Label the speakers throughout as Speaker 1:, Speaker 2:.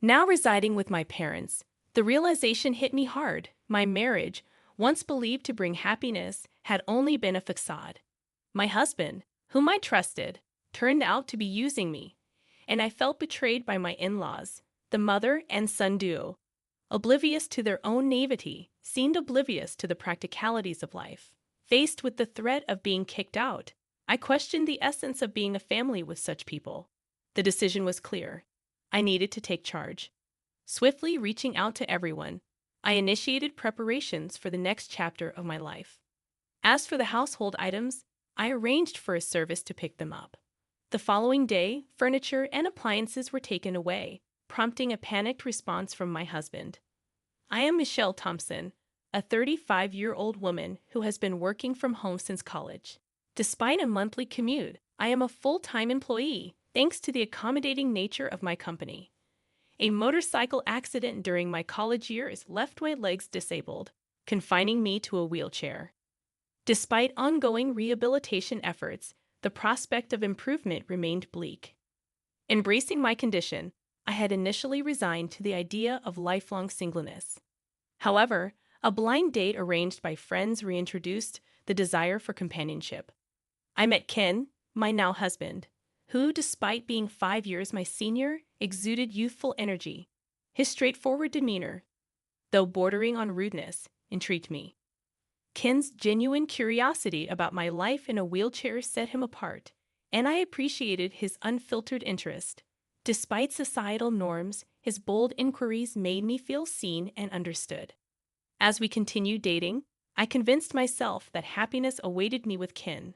Speaker 1: Now residing with my parents, the realization hit me hard. My marriage, once believed to bring happiness, had only been a facade. My husband, whom I trusted, turned out to be using me, and I felt betrayed by my in-laws, the mother and son duo. Oblivious to their own naivety, seemed oblivious to the practicalities of life. Faced with the threat of being kicked out, I questioned the essence of being a family with such people. The decision was clear. I needed to take charge. Swiftly reaching out to everyone, I initiated preparations for the next chapter of my life. As for the household items, I arranged for a service to pick them up. The following day, furniture and appliances were taken away, prompting a panicked response from my husband. I am Michelle Thompson, a 35-year-old woman who has been working from home since college. Despite a monthly commute, I am a full-time employee, thanks to the accommodating nature of my company. A motorcycle accident during my college years left my legs disabled, confining me to a wheelchair. Despite ongoing rehabilitation efforts, the prospect of improvement remained bleak. Embracing my condition, I had initially resigned to the idea of lifelong singleness. However, a blind date arranged by friends reintroduced the desire for companionship. I met Ken, my now husband, who, despite being 5 years my senior, exuded youthful energy. His straightforward demeanor, though bordering on rudeness, intrigued me. Ken's genuine curiosity about my life in a wheelchair set him apart, and I appreciated his unfiltered interest. Despite societal norms, his bold inquiries made me feel seen and understood. As we continued dating, I convinced myself that happiness awaited me with Ken.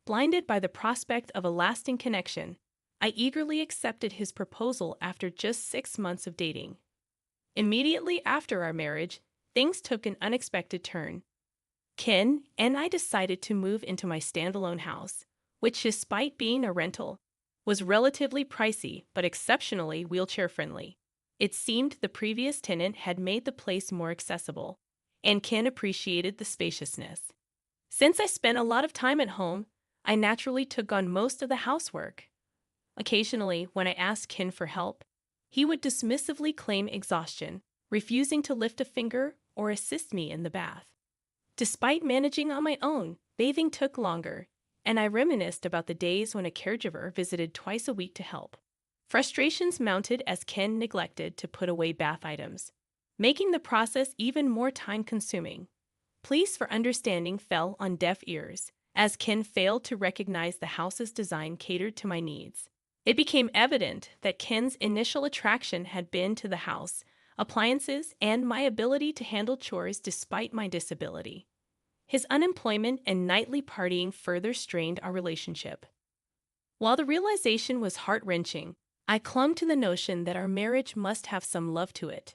Speaker 1: Blinded by the prospect of a lasting connection, I eagerly accepted his proposal after just 6 months of dating. Immediately after our marriage, things took an unexpected turn. Ken and I decided to move into my standalone house, which, despite being a rental, was relatively pricey but exceptionally wheelchair-friendly. It seemed the previous tenant had made the place more accessible, and Ken appreciated the spaciousness. Since I spent a lot of time at home, I naturally took on most of the housework. Occasionally, when I asked Ken for help, he would dismissively claim exhaustion, refusing to lift a finger or assist me in the bath. Despite managing on my own, bathing took longer, and I reminisced about the days when a caregiver visited twice a week to help. Frustrations mounted as Ken neglected to put away bath items, making the process even more time-consuming. Pleas for understanding fell on deaf ears, as Ken failed to recognize the house's design catered to my needs. It became evident that Ken's initial attraction had been to the house, appliances, and my ability to handle chores despite my disability. His unemployment and nightly partying further strained our relationship. While the realization was heart-wrenching, I clung to the notion that our marriage must have some love to it.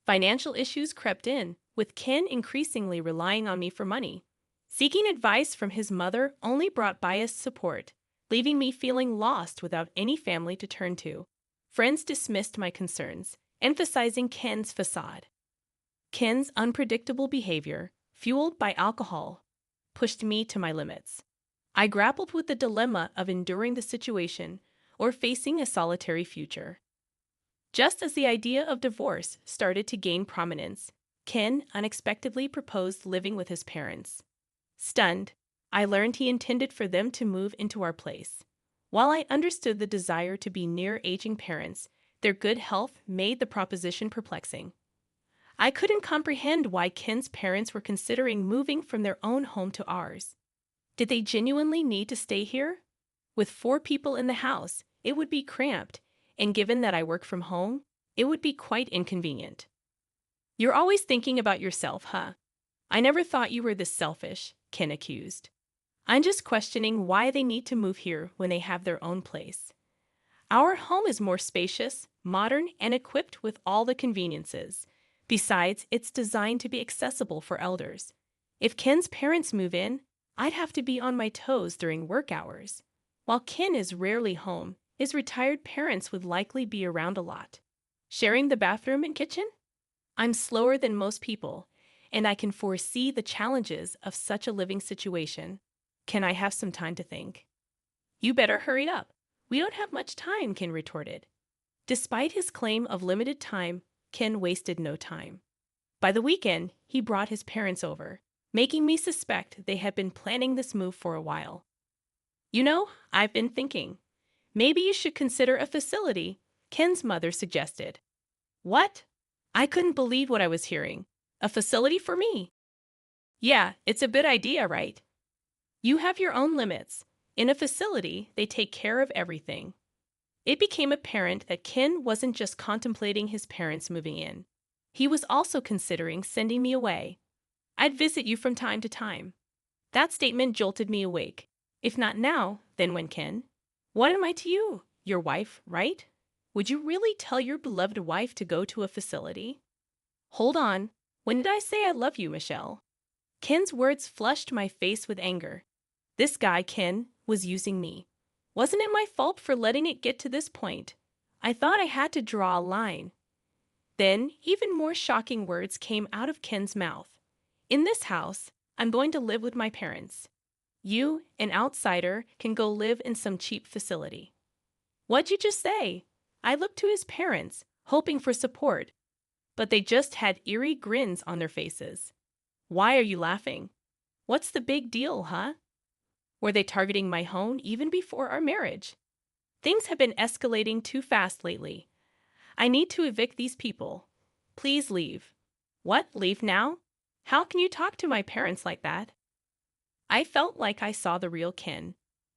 Speaker 1: Financial issues crept in, with Ken increasingly relying on me for money. Seeking advice from his mother only brought biased support, leaving me feeling lost without any family to turn to. Friends dismissed my concerns, emphasizing Ken's facade. Ken's unpredictable behavior, fueled by alcohol, pushed me to my limits. I grappled with the dilemma of enduring the situation or facing a solitary future. Just as the idea of divorce started to gain prominence, Ken unexpectedly proposed living with his parents. Stunned, I learned he intended for them to move into our place. While I understood the desire to be near aging parents, their good health made the proposition perplexing. I couldn't comprehend why Ken's parents were considering moving from their own home to ours. Did they genuinely need to stay here? With 4 people in the house, it would be cramped, and given that I work from home, it would be quite inconvenient. "You're always thinking about yourself, huh? I never thought you were this selfish," Ken accused. "I'm just questioning why they need to move here when they have their own place. Our home is more spacious, modern, and equipped with all the conveniences. Besides, it's designed to be accessible for elders. If Ken's parents move in, I'd have to be on my toes during work hours. While Ken is rarely home, his retired parents would likely be around a lot. Sharing the bathroom and kitchen? I'm slower than most people, and I can foresee the challenges of such a living situation. Can I have some time to think?" "You better hurry up. We don't have much time," Ken retorted. Despite his claim of limited time, Ken wasted no time. By the weekend, he brought his parents over, making me suspect they had been planning this move for a while. You know, I've been thinking, maybe you should consider a facility, Ken's mother suggested. What? I couldn't believe what I was hearing. A facility for me? Yeah, it's a good idea, right? You have your own limits. In a facility, they take care of everything. It became apparent that Ken wasn't just contemplating his parents moving in. He was also considering sending me away. I'd visit you from time to time. That statement jolted me awake. If not now, then when, Ken? What am I to you? Your wife, right? Would you really tell your beloved wife to go to a facility? Hold on. When did I say I love you, Michelle? Ken's words flushed my face with anger. This guy, Ken, was using me. Wasn't it my fault for letting it get to this point? I thought I had to draw a line. Then, even more shocking words came out of Ken's mouth. In this house, I'm going to live with my parents. You, an outsider, can go live in some cheap facility. What'd you just say? I looked to his parents, hoping for support, but they just had eerie grins on their faces. Why are you laughing? What's the big deal, huh? Were they targeting my home even before our marriage? Things have been escalating too fast lately. I need to evict these people. Please leave. What, leave now? How can you talk to my parents like that? I felt like I saw the real Ken.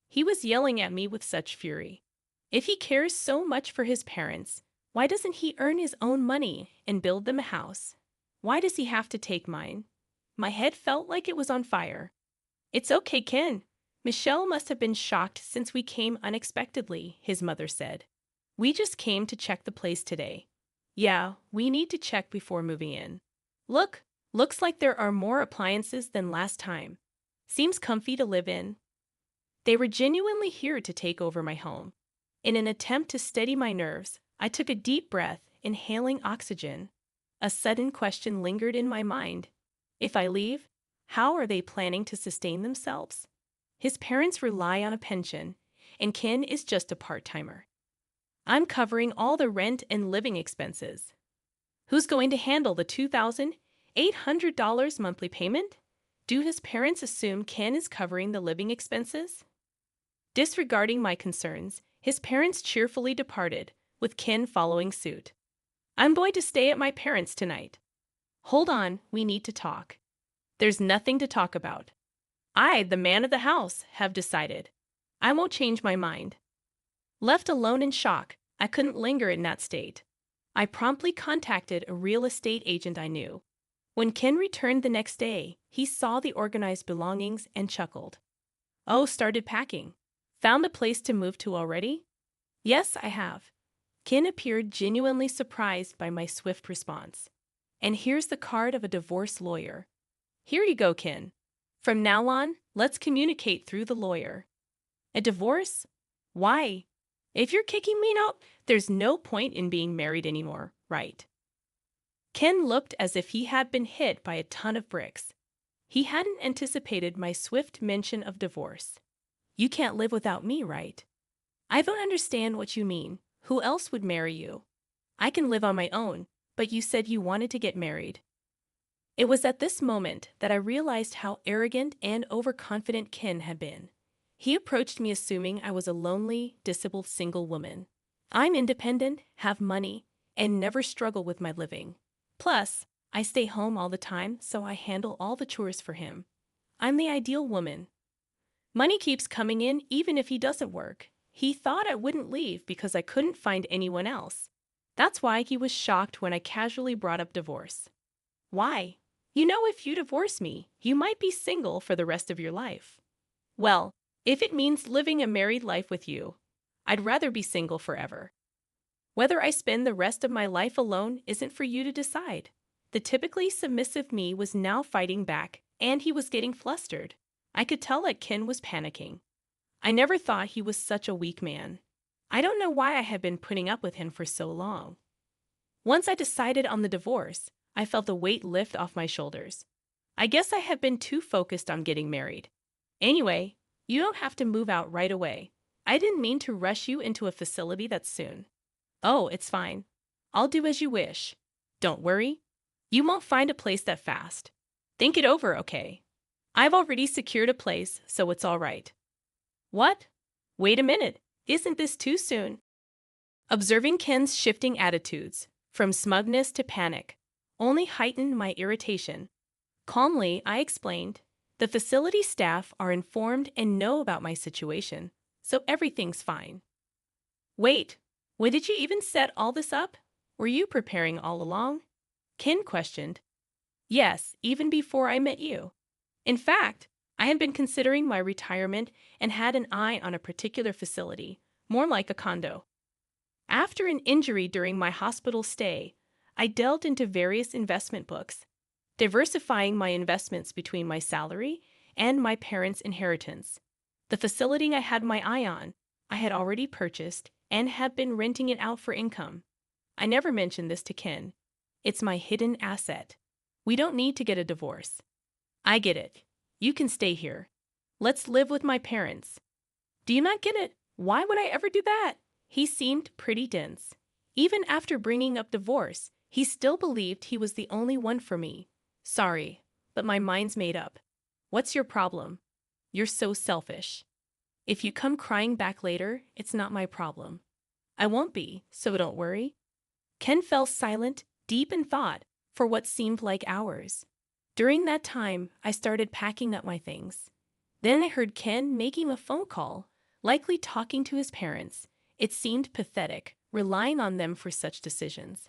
Speaker 1: He was yelling at me with such fury. If he cares so much for his parents, why doesn't he earn his own money and build them a house? Why does he have to take mine? My head felt like it was on fire. It's okay, Ken. Michelle must have been shocked since we came unexpectedly, his mother said. We just came to check the place today. Yeah, we need to check before moving in. Looks like there are more appliances than last time. Seems comfy to live in. They were genuinely here to take over my home. In an attempt to steady my nerves, I took a deep breath, inhaling oxygen. A sudden question lingered in my mind. If I leave, how are they planning to sustain themselves? His parents rely on a pension, and Ken is just a part-timer. I'm covering all the rent and living expenses. Who's going to handle the $2,800 monthly payment? Do his parents assume Ken is covering the living expenses? Disregarding my concerns, his parents cheerfully departed, with Ken following suit. I'm going to stay at my parents' tonight. Hold on, we need to talk. There's nothing to talk about. I, the man of the house, have decided. I won't change my mind. Left alone in shock, I couldn't linger in that state. I promptly contacted a real estate agent I knew. When Ken returned the next day, he saw the organized belongings and chuckled. Oh, started packing. Found a place to move to already? Yes, I have. Ken appeared genuinely surprised by my swift response. And here's the card of a divorce lawyer. Here you go, Ken. From now on, let's communicate through the lawyer. A divorce? Why? If you're kicking me out, there's no point in being married anymore, right? Ken looked as if he had been hit by a ton of bricks. He hadn't anticipated my swift mention of divorce. You can't live without me, right? I don't understand what you mean. Who else would marry you? I can live on my own, but you said you wanted to get married. It was at this moment that I realized how arrogant and overconfident Ken had been. He approached me assuming I was a lonely, disabled single woman. I'm independent, have money, and never struggle with my living. Plus, I stay home all the time, so I handle all the chores for him. I'm the ideal woman. Money keeps coming in even if he doesn't work. He thought I wouldn't leave because I couldn't find anyone else. That's why he was shocked when I casually brought up divorce. Why? You know, if you divorce me, you might be single for the rest of your life. Well, if it means living a married life with you, I'd rather be single forever. Whether I spend the rest of my life alone isn't for you to decide. The typically submissive me was now fighting back, and he was getting flustered. I could tell that Ken was panicking. I never thought he was such a weak man. I don't know why I had been putting up with him for so long. Once I decided on the divorce, I felt the weight lift off my shoulders. I guess I had been too focused on getting married. Anyway, you don't have to move out right away. I didn't mean to rush you into a facility that soon. Oh, it's fine. I'll do as you wish. Don't worry. You won't find a place that fast. Think it over, okay? I've already secured a place, so it's all right. What? Wait a minute. Isn't this too soon? Observing Ken's shifting attitudes, from smugness to panic, only heightened my irritation. Calmly, I explained, the facility staff are informed and know about my situation, so everything's fine. Wait, when did you even set all this up? Were you preparing all along? Ken questioned. Yes, even before I met you. In fact, I had been considering my retirement and had an eye on a particular facility, more like a condo. After an injury during my hospital stay, I delved into various investment books, diversifying my investments between my salary and my parents' inheritance. The facility I had my eye on, I had already purchased and had been renting it out for income. I never mentioned this to Ken. It's my hidden asset. We don't need to get a divorce. I get it. You can stay here. Let's live with my parents. Do you not get it? Why would I ever do that? He seemed pretty dense. Even after bringing up divorce, he still believed he was the only one for me. Sorry, but my mind's made up. What's your problem? You're so selfish. If you come crying back later, it's not my problem. I won't be, so don't worry. Ken fell silent, deep in thought, for what seemed like hours. During that time, I started packing up my things. Then I heard Ken making a phone call, likely talking to his parents. It seemed pathetic, relying on them for such decisions.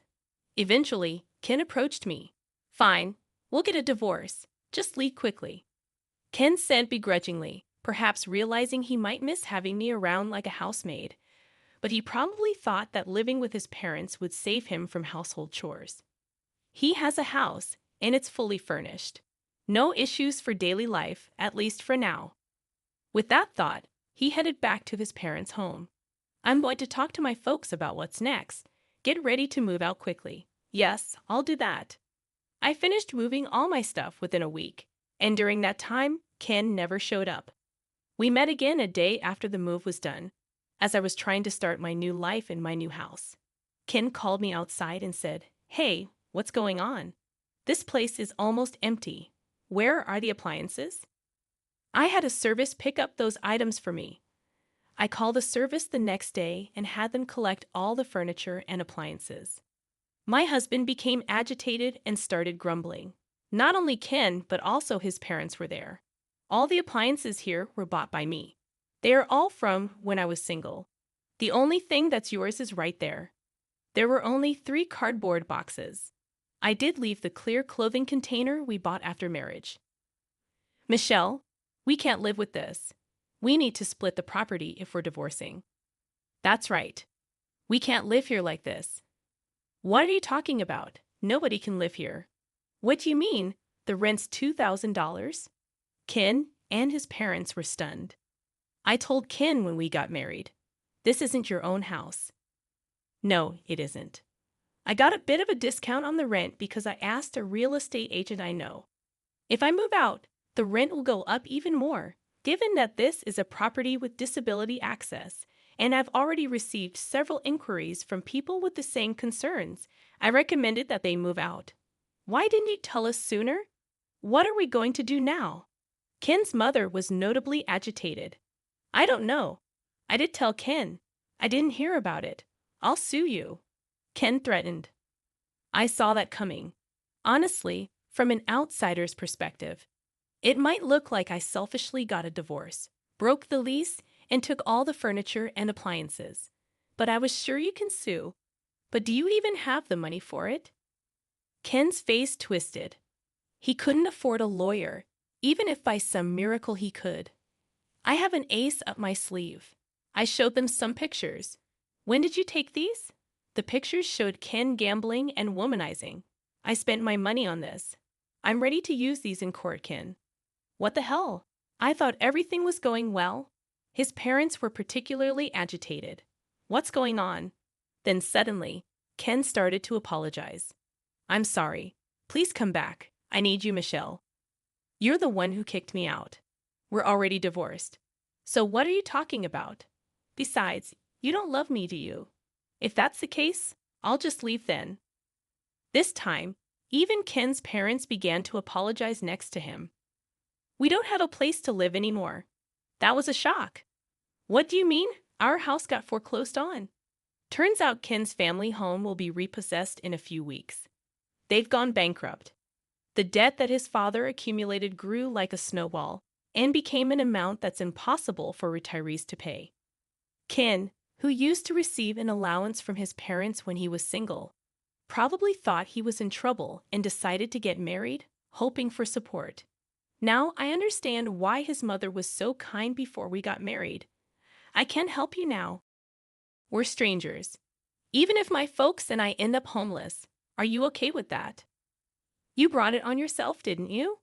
Speaker 1: Eventually, Ken approached me. Fine, we'll get a divorce. Just leave quickly. Ken said begrudgingly, perhaps realizing he might miss having me around like a housemaid. But he probably thought that living with his parents would save him from household chores. He has a house, and it's fully furnished. No issues for daily life, at least for now. With that thought, he headed back to his parents' home. I'm going to talk to my folks about what's next. Get ready to move out quickly. Yes, I'll do that. I finished moving all my stuff within a week, and during that time, Ken never showed up. We met again a day after the move was done, as I was trying to start my new life in my new house. Ken called me outside and said, "Hey, what's going on? This place is almost empty. Where are the appliances?" I had a service pick up those items for me. I called the service the next day and had them collect all the furniture and appliances. My husband became agitated and started grumbling. Not only Ken, but also his parents were there. All the appliances here were bought by me. They are all from when I was single. The only thing that's yours is right there. There were only 3 cardboard boxes. I did leave the clear clothing container we bought after marriage. Michelle, we can't live with this. We need to split the property if we're divorcing. That's right. We can't live here like this. What are you talking about? Nobody can live here. What do you mean? The rent's $2,000? Ken and his parents were stunned. I told Ken when we got married, this isn't your own house. No, it isn't. I got a bit of a discount on the rent because I asked a real estate agent I know. If I move out, the rent will go up even more, given that this is a property with disability access, and I've already received several inquiries from people with the same concerns. I recommended that they move out. Why didn't you tell us sooner? What are we going to do now? Ken's mother was notably agitated. I don't know. I did tell Ken. I didn't hear about it. I'll sue you. Ken threatened. I saw that coming. Honestly, from an outsider's perspective, it might look like I selfishly got a divorce, broke the lease, and took all the furniture and appliances. But I was sure you can sue. But do you even have the money for it? Ken's face twisted. He couldn't afford a lawyer, even if by some miracle he could. I have an ace up my sleeve. I showed them some pictures. When did you take these? The pictures showed Ken gambling and womanizing. I spent my money on this. I'm ready to use these in court, Ken. What the hell? I thought everything was going well. His parents were particularly agitated. What's going on? Then suddenly, Ken started to apologize. I'm sorry. Please come back. I need you, Michelle. You're the one who kicked me out. We're already divorced. So what are you talking about? Besides, you don't love me, do you? If that's the case, I'll just leave then. This time, even Ken's parents began to apologize next to him. We don't have a place to live anymore. That was a shock. What do you mean? Our house got foreclosed on. Turns out Ken's family home will be repossessed in a few weeks. They've gone bankrupt. The debt that his father accumulated grew like a snowball and became an amount that's impossible for retirees to pay. Ken, who used to receive an allowance from his parents when he was single, probably thought he was in trouble and decided to get married, hoping for support. Now I understand why his mother was so kind before we got married. I can't help you now. We're strangers. Even if my folks and I end up homeless, are you okay with that? You brought it on yourself, didn't you?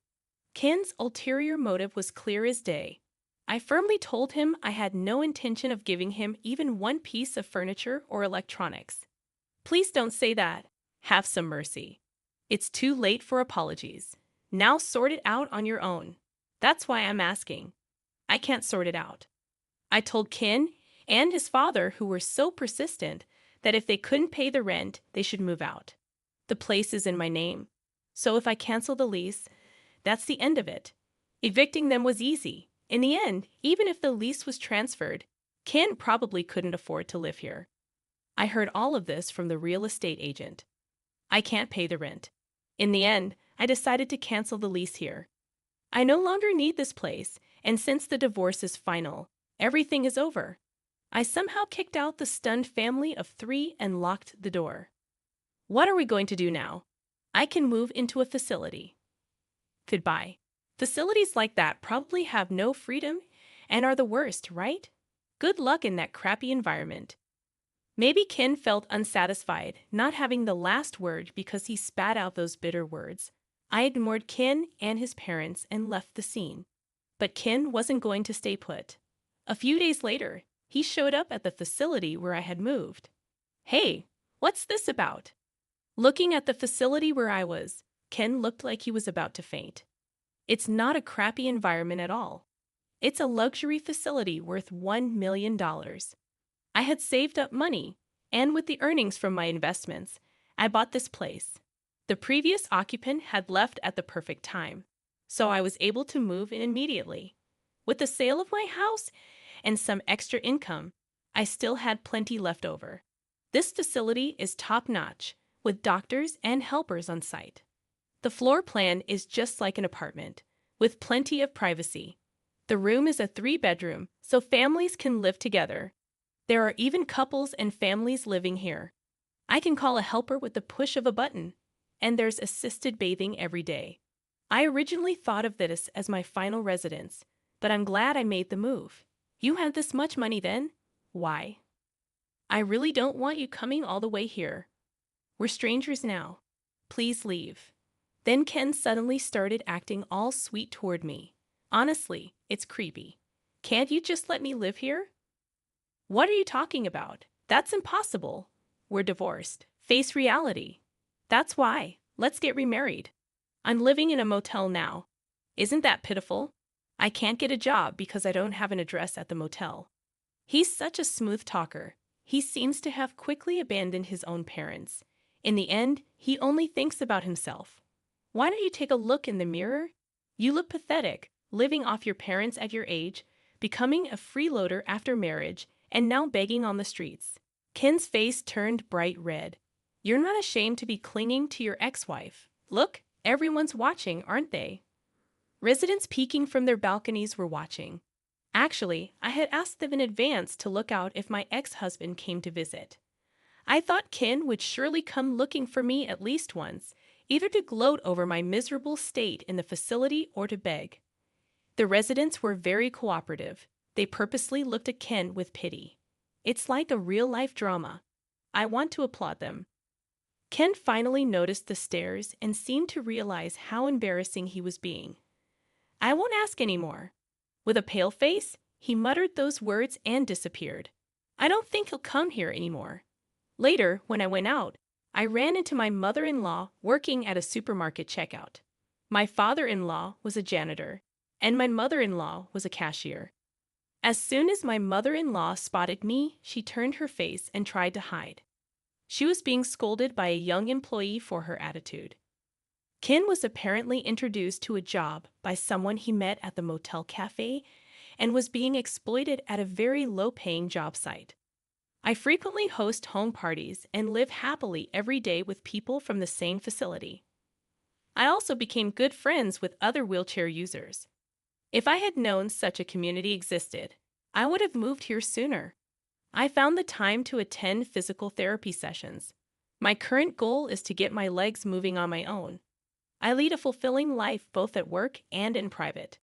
Speaker 1: Ken's ulterior motive was clear as day. I firmly told him I had no intention of giving him even one piece of furniture or electronics. Please don't say that. Have some mercy. It's too late for apologies. Now sort it out on your own. That's why I'm asking. I can't sort it out. I told Ken and his father, who were so persistent, that if they couldn't pay the rent, they should move out. The place is in my name, so if I cancel the lease, that's the end of it. Evicting them was easy. In the end, even if the lease was transferred, Ken probably couldn't afford to live here. I heard all of this from the real estate agent. I can't pay the rent. In the end, I decided to cancel the lease here. I no longer need this place, and since the divorce is final, everything is over. I somehow kicked out the stunned family of 3 and locked the door. What are we going to do now? I can move into a facility. Goodbye. Facilities like that probably have no freedom and are the worst, right? Good luck in that crappy environment. Maybe Ken felt unsatisfied, not having the last word because he spat out those bitter words. I ignored Ken and his parents and left the scene. But Ken wasn't going to stay put. A few days later, he showed up at the facility where I had moved. Hey, what's this about? Looking at the facility where I was, Ken looked like he was about to faint. It's not a crappy environment at all. It's a luxury facility worth $1 million. I had saved up money, and with the earnings from my investments, I bought this place. The previous occupant had left at the perfect time, so I was able to move in immediately. With the sale of my house and some extra income, I still had plenty left over. This facility is top-notch, with doctors and helpers on site. The floor plan is just like an apartment, with plenty of privacy. The room is a 3-bedroom, so families can live together. There are even couples and families living here. I can call a helper with the push of a button, and there's assisted bathing every day. I originally thought of this as my final residence, but I'm glad I made the move. You had this much money then? Why? I really don't want you coming all the way here. We're strangers now. Please leave. Then Ken suddenly started acting all sweet toward me. Honestly, it's creepy. Can't you just let me live here? What are you talking about? That's impossible. We're divorced. Face reality. That's why. Let's get remarried. I'm living in a motel now. Isn't that pitiful? I can't get a job because I don't have an address at the motel. He's such a smooth talker. He seems to have quickly abandoned his own parents. In the end, he only thinks about himself. Why don't you take a look in the mirror? You look pathetic, living off your parents at your age, becoming a freeloader after marriage, and now begging on the streets. Ken's face turned bright red. You're not ashamed to be clinging to your ex-wife. Look, everyone's watching, aren't they? Residents peeking from their balconies were watching. Actually, I had asked them in advance to look out if my ex-husband came to visit. I thought Ken would surely come looking for me at least once, either to gloat over my miserable state in the facility or to beg. The residents were very cooperative. They purposely looked at Ken with pity. It's like a real-life drama. I want to applaud them. Ken finally noticed the stares and seemed to realize how embarrassing he was being. I won't ask any more. With a pale face, he muttered those words and disappeared. I don't think he'll come here anymore. Later, when I went out, I ran into my mother-in-law working at a supermarket checkout. My father-in-law was a janitor, and my mother-in-law was a cashier. As soon as my mother-in-law spotted me, she turned her face and tried to hide. She was being scolded by a young employee for her attitude. Ken was apparently introduced to a job by someone he met at the motel cafe and was being exploited at a very low-paying job site. I frequently host home parties and live happily every day with people from the same facility. I also became good friends with other wheelchair users. If I had known such a community existed, I would have moved here sooner. I found the time to attend physical therapy sessions. My current goal is to get my legs moving on my own. I lead a fulfilling life both at work and in private.